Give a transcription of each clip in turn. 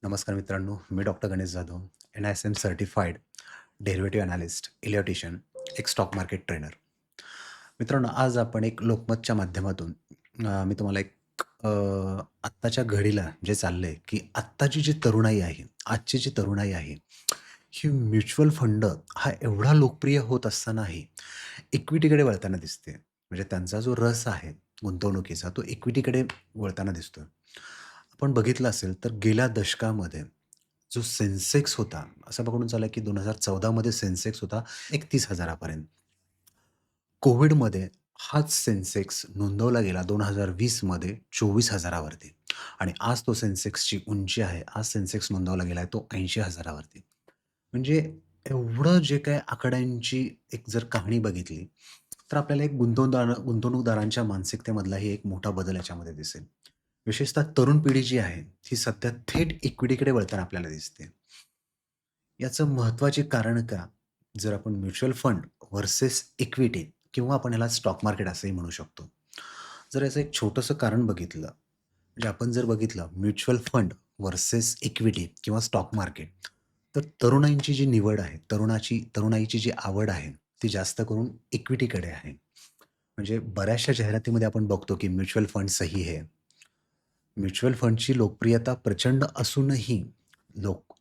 नमस्कार मित्रांनो, मी doctor Ganesh Jadhav, NISM certified derivative analyst, Elliottician, एक स्टॉक मार्केट ट्रेनर. मित्रांनो, आज आपण एक लोकमतच्या माध्यमातून मी तुम्हाला एक अ, आत्ताच्या घडीला जे चाललंय, की आत्ताची जी तरुणाई आहे, आजची जी तरुणाई आहे, ही म्युच्युअल फंड हा एवढा लोकप्रिय होत असतानाही इक्विटीकडे वळताना दिसते. म्हणजे त्यांचा जो रस आहे गुंतवणुकीचा, तो इक्विटीकडे वळताना दिसतोय. आपण बघितलं असेल तर गेल्या दशकामध्ये जो सेन्सेक्स होता, असं पकडून चाला की 2014 मध्ये सेन्सेक्स होता 31,000 पर्यंत. कोविडमध्ये हाच सेन्सेक्स नोंदवला गेला 2020 मध्ये 24,000 वरती आणि आज तो सेन्सेक्सची उंची आहे, आज सेन्सेक्स नोंदवला गेला आहे तो 80,000 वरती. म्हणजे एवढं जे काही आकड्यांची एक जर कहाणी बघितली, तर आपल्याला एक गुंतवणूकदारांच्या मानसिकतेमधलाही एक मोठा बदल याच्यामध्ये दिसेल. विशेषतः तरुण पिढी जी आहे, ती सध्या थेट इक्विटीकडे वळताना आपल्याला दिसते. याचं महत्त्वाचे कारण का? जर आपण म्युच्युअल फंड व्हर्सेस इक्विटी किंवा आपण ह्याला स्टॉक मार्केट असंही म्हणू शकतो. जर याचं एक छोटंसं कारण बघितलं, म्हणजे आपण जर बघितलं म्युच्युअल फंड व्हर्सेस इक्विटी किंवा स्टॉक मार्केट, तर तरुणाईची जी निवड आहे, तरुणाईची जी आवड आहे, ती जास्त करून इक्विटीकडे आहे. म्हणजे बऱ्याचशा जाहिरातीमध्ये आपण बघतो, की म्युच्युअल फंड सही है. म्युच्युअल फंडची लोकप्रियता प्रचंड असूनही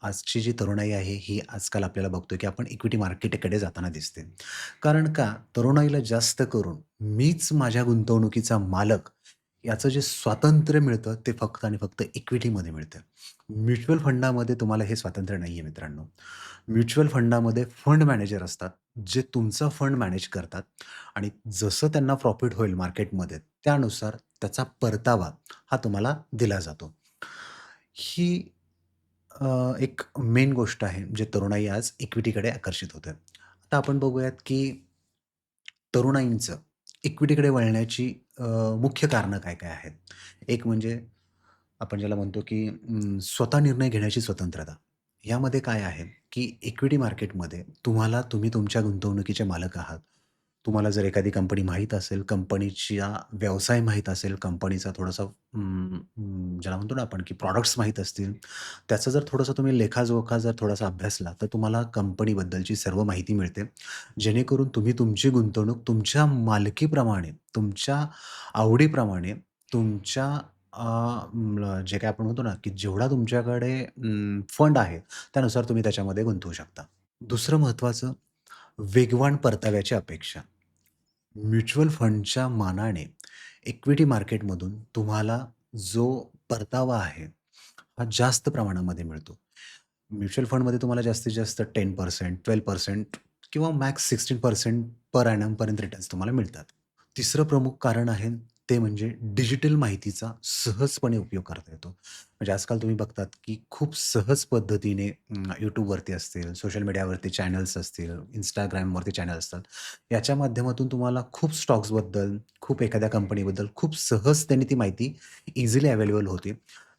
आजची जी तरुणाई आहे, ही आजकाल आपल्याला बघतो, की आपण इक्विटी मार्केटकडे जाताना दिसते. कारण का? तरुणाईला जास्त करून मीच माझ्या गुंतवणुकीचा मालक याचं जे स्वातंत्र्य मिळतं, ते फक्त आणि फक्त इक्विटीमध्ये मिळतं. म्युच्युअल फंडामध्ये तुम्हाला हे स्वातंत्र्य नाहीये मित्रांनो. म्युच्युअल फंडामध्ये फंड मॅनेजर असतात, जे तुमचा फंड मॅनेज करतात आणि जसं त्यांना प्रॉफिट होईल मार्केटमध्ये, त्यानुसार त्याचा परतावा हा तुम्हाला दिला जातो. ही एक मेन गोष्ट आहे, जे तरुणाई आज इक्विटीकडे आकर्षित होते. आता आपण बघूयात, की तरुणाईंचं इक्विटीकडे वळण्याची मुख्य कारणं काय-काय आहेत. एक म्हणजे आपण ज्याला म्हणतो, की स्वतः निर्णय घेण्याची स्वतंत्रता. यामध्ये काय आहे, की इक्विटी मार्केटमध्ये तुम्ही तुमच्या गुंतवणुकीचे मालक आहात. तुम्हाला जर एखादी कंपनी माहीत असेल, कंपनीचा व्यवसाय माहीत असेल, कंपनीचा थोडासा ज्याला म्हणतो ना आपण, की प्रॉडक्ट्स माहीत असतील, त्याचा जर थोडासा तुम्ही लेखाजोखा जर थोडासा अभ्यासला, तर तुम्हाला कंपनीबद्दलची सर्व माहिती मिळते. जेणेकरून तुम्ही तुमची गुंतवणूक तुमच्या मालकीप्रमाणे, तुमच्या आवडीप्रमाणे, तुमच्या जे काही आपण म्हणतो ना, की जेवढा तुमच्याकडे फंड आहे, त्यानुसार तुम्ही त्याच्यामध्ये गुंतवू शकता. दुसरं महत्त्वाचं, वेगवान परताव्याची अपेक्षा. म्युच्युअल फंडच्या मानाने इक्विटी मार्केटमधून तुम्हाला जो परतावा आहे, हा जास्त प्रमाणामध्ये मिळतो. म्युच्युअल फंडमध्ये तुम्हाला जास्तीत जास्त 10%, 12% किंवा मॅक्स 16% पर एनम पर्यंत रिटर्न्स तुम्हाला मिळतात. तिसरं प्रमुख कारण आहे, ते म्हणजे डिजिटल माहितीचा सहजपणे उपयोग करता येतो. म्हणजे आजकाल तुम्ही बघतात, की खूप सहज पद्धतीने YouTubeवरती असतील, सोशल मीडियावरती चॅनल्स असतील, Instagramवरती चॅनल असतात. याच्या माध्यमातून तुम्हाला खूप स्टॉक्सबद्दल, खूप एखाद्या कंपनीबद्दल खूप सहज त्यांनी ती माहिती इझिली अवेलेबल होते.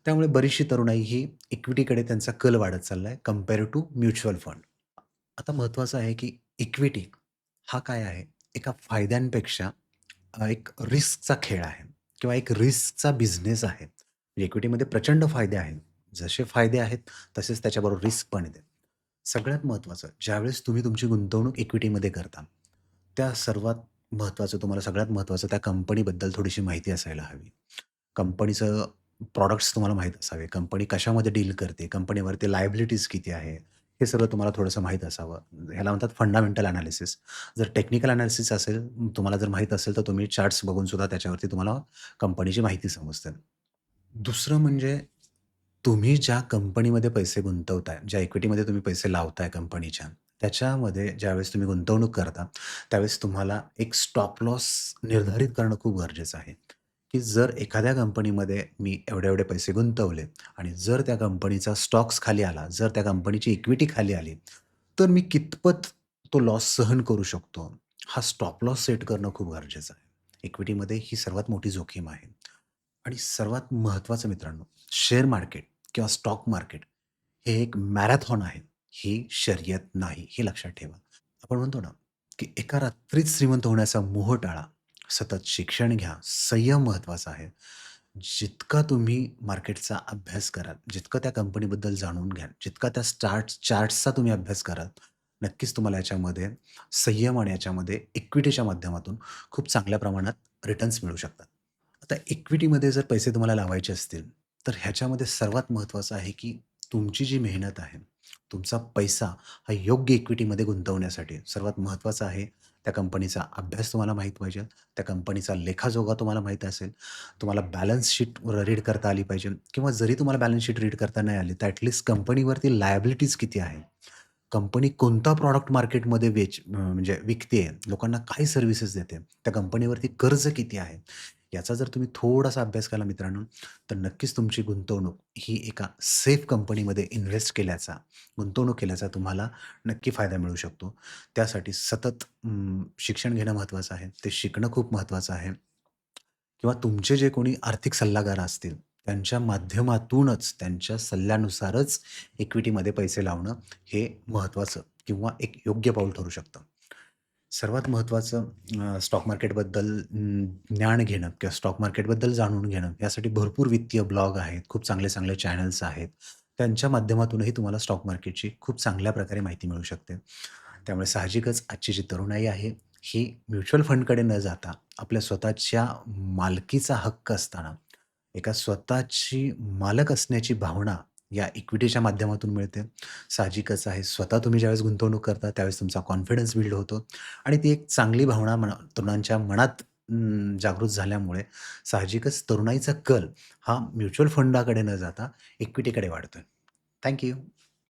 त्यामुळे बरीचशी तरुणाई ही इक्विटीकडे त्यांचा कल वाढत चाललाय कंपेअर टू म्युच्युअल फंड. आता महत्त्वाचं आहे, की इक्विटी हा काय आहे? एका फायद्यांपेक्षा एक रिस्कचा खेळ आहे किंवा एक रिस्कचा बिझनेस आहे. इक्विटीमध्ये प्रचंड फायदे आहेत. जसे फायदे आहेत, तसेच त्याच्याबरोबर रिस्क पण येते. सगळ्यात महत्त्वाचं, ज्यावेळेस तुम्ही तुमची गुंतवणूक इक्विटीमध्ये करता, त्या सर्वात महत्त्वाचं, तुम्हाला सगळ्यात महत्त्वाचं त्या कंपनीबद्दल थोडीशी माहिती असायला हवी. कंपनीचं प्रॉडक्ट्स तुम्हाला माहीत असावे. कंपनी कशामध्ये डील करते, कंपनीवरती लायबिलिटीज किती आहे, हे सगळं तुम्हाला थोडंसं माहीत असावं. ह्याला म्हणतात फंडामेंटल एनालिसिस. जर टेक्निकल एनालिसिस असेल, तुम्हाला जर माहीत असेल, तर तुम्ही चार्ट्स बघून सुद्धा त्याच्यावरती तुम्हाला कंपनीची माहिती समजते. दुसरं म्हणजे तुम्ही ज्या कंपनीमध्ये पैसे गुंतवताय, ज्या इक्विटीमध्ये तुम्ही पैसे लावताय कंपनीच्या, त्याच्यामध्ये ज्यावेळेस तुम्ही गुंतवणूक करता, त्यावेळेस तुम्हाला एक स्टॉप लॉस निर्धारित करणं खूप गरजेचं आहे, की जर एखाद्या कंपनीमध्ये मी एवढे-एवढे पैसे गुंतवले आणि जर त्या कंपनीचा स्टॉक्स खाली आला, जर त्या कंपनीची इक्विटी खाली आली, तर मी कितपत तो लॉस सहन करू शकतो? हा स्टॉप लॉस सेट करणं खूप गरजेचं आहे. इक्विटीमध्ये ही सर्वात मोठी जोखीम आहे. आणि सर्वात महत्त्वाचं मित्रांनो, शेअर मार्केट किंवा स्टॉक मार्केट हे एक मॅरेथॉन आहे. ही शर्यत नाही, हे लक्षात ठेवा. आपण म्हणतो ना, की एका रात्रीत श्रीमंत होण्याचा मोह टाळा. सतत शिक्षण घ्या. संयम महत्त्वाचा आहे. जितका तुम्ही मार्केटचा अभ्यास कराल, जितकं त्या कंपनीबद्दल जाणून घ्याल, जितका त्या चार्ट्सचा तुम्ही अभ्यास कराल, नक्कीच तुम्हाला याच्यामध्ये संयम आणि याच्यामध्ये इक्विटीच्या माध्यमातून खूप चांगल्या प्रमाणात रिटर्न्स मिळू शकतात. आता इक्विटीमध्ये जर पैसे तुम्हाला लावायचे असतील, तर ह्याच्यामध्ये सर्वात महत्त्वाचं आहे, की तुमची जी मेहनत आहे, तुमचा पैसा हा योग्य इक्विटीमध्ये गुंतवण्यासाठी सर्वात महत्त्वाचं आहे, त्या कंपनीचा अभ्यास तुम्हाला माहीत पाहिजे. त्या कंपनीचा लेखाजोखा तुम्हाला माहीत असेल. तुम्हाला बॅलन्स शीट रीड करता आली पाहिजे किंवा जरी तुम्हाला बॅलन्स शीट रीड करता नाही आली, तर कंपनीवरती लायबिलिटीज किती आहे? कंपनी कोणता प्रॉडक्ट मार्केटमध्ये म्हणजे विकते, लोकांना काय सर्व्हिसेस देते, त्या कंपनीवरती कर्ज किती आहे? याचा जर तुम्ही थोडासा अभ्यास केला मित्रांनो, तर नक्कीच तुमची गुंतवणूक ही एका सेफ कंपनीमध्ये इन्व्हेस्ट केल्याचा, गुंतवणूक केल्याचा तुम्हाला नक्की फायदा मिळू शकतो. त्यासाठी सतत शिक्षण घेणं महत्त्वाचं आहे. ते शिकणं खूप महत्त्वाचं आहे. किंवा तुमचे जे कोणी आर्थिक सल्लागार असतील, त्यांच्या माध्यमातूनच, त्यांच्या सल्ल्यानुसारच इक्विटीमध्ये पैसे लावणं हे महत्त्वाचं किंवा एक योग्य पाऊल ठरू शकतं. सर्वात महत्त्वाचं स्टॉक मार्केटबद्दल ज्ञान घेणं किंवा स्टॉक मार्केटबद्दल जाणून घेणं, यासाठी भरपूर वित्तीय ब्लॉग आहेत, खूप चांगले-चांगले चॅनल्स आहेत. त्यांच्या माध्यमातूनही तुम्हाला स्टॉक मार्केटची खूप चांगल्या प्रकारे माहिती मिळू शकते. त्यामुळे साहजिकच आजची जी तरुणाई आहे, ही म्युच्युअल फंडकडे न जाता आपल्या स्वतःच्या मालकीचा हक्क असताना, एका स्वतःची मालक असण्याची भावना या इक्विटीच्या माध्यमातून मिळते. साहजिकच आहे, स्वतः तुम्ही ज्यावेळेस गुंतवणूक करता, त्यावेळेस तुमचा कॉन्फिडन्स बिल्ड होतो आणि ती एक चांगली भावना तरुणांच्या मनात जागृत झाल्यामुळे साहजिकच तरुणाईचा कल हा म्युच्युअल फंडाकडे न जाता इक्विटीकडे वाढतोय. Thank you.